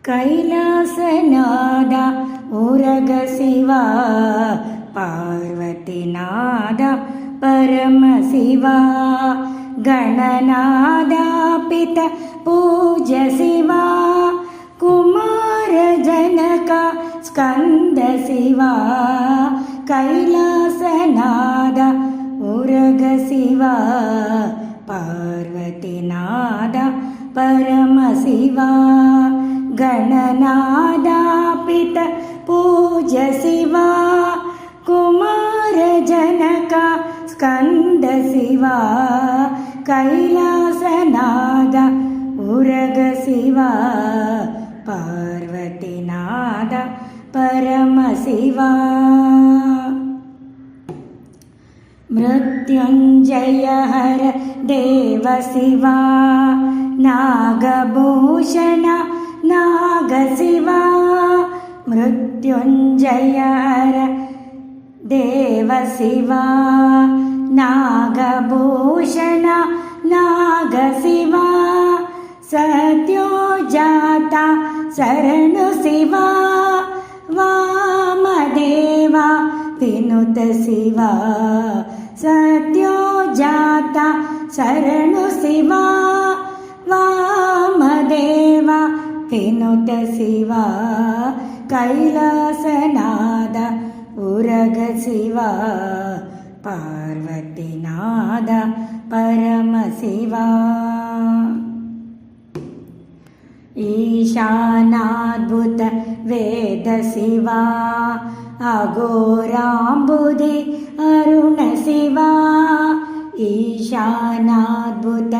कैलासनाद उरग शिवा पार्वतीनाद परमशिवा गणनादापित पूज शिवा कुमारजनक स्कंद शिवा कैलासनाद उरग शिवा पार्वतीनाद परमशिवा गणनादापित पूज शिवा कुमारजनक स्कंद शिवा कैलासनाद उरग शिवा पार्वतीनाद परमशिवा मृत्युंजय हर देव शिवा नागभूषण नागशिवा मृत्युंजय हर देव शिवा नागभूषण नागशिवा सत्योजाता शरणु शिवा वामदेवा विनुत शिवा सत्योजाता शरणु शिवा वामदेवा विनुत शिवा कैलासनाद उरग शिवा पार्वतीनाद परमशिवा ईशानाद्भुत वेद शिवा अघोराम्बुधि अरुण शिवा ईशानाद्भुत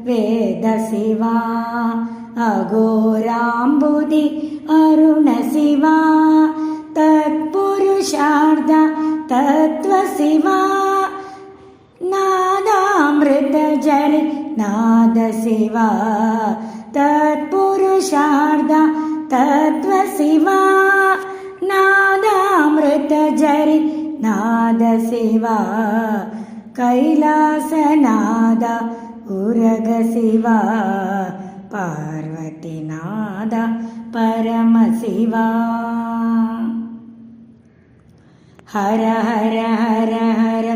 वेद शिवा अघोराम्बुधि अरुण शिवा तत्पुरुषार्थ तत्व शिवा नादामृत जल नाद शिवा तत्पुरुषार्थ तत्व शिवा नादामृत जल नाद शिवा कैलासनाद उरग शिवा पार्वतीनाद परमशिवा हर हर हर हर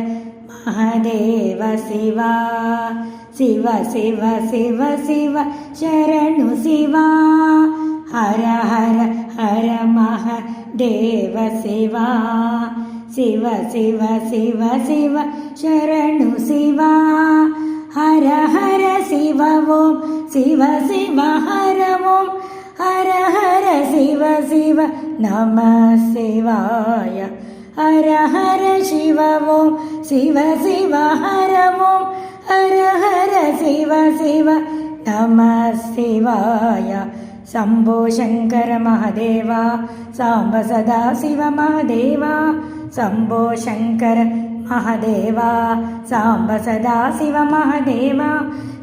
महादेव शिवा शिव शिव शिव शिव शरणु शिवा हर हर हर महादेव शिवा शिव शिव शिव शिव शरणु शिवा हर हर शिव ओम शिव शिव हर ओम हर हर शिव शिव नमः शिवाय हर हर शिव ओम शिव शिव हर ओम हर हर शिव शिव नमः शिवाय शंभो शंकर महादेवा सांब सदा शिव महादेवा शंभो शंकर महादेवा सांब सदा शिव महादेवा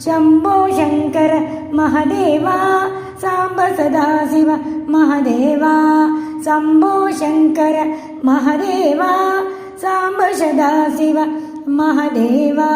शंभो शंकर महादेवा सांब सदा शिव महादेवा शंभो शंकर महादेवा सांब सदा शिव महादेवा।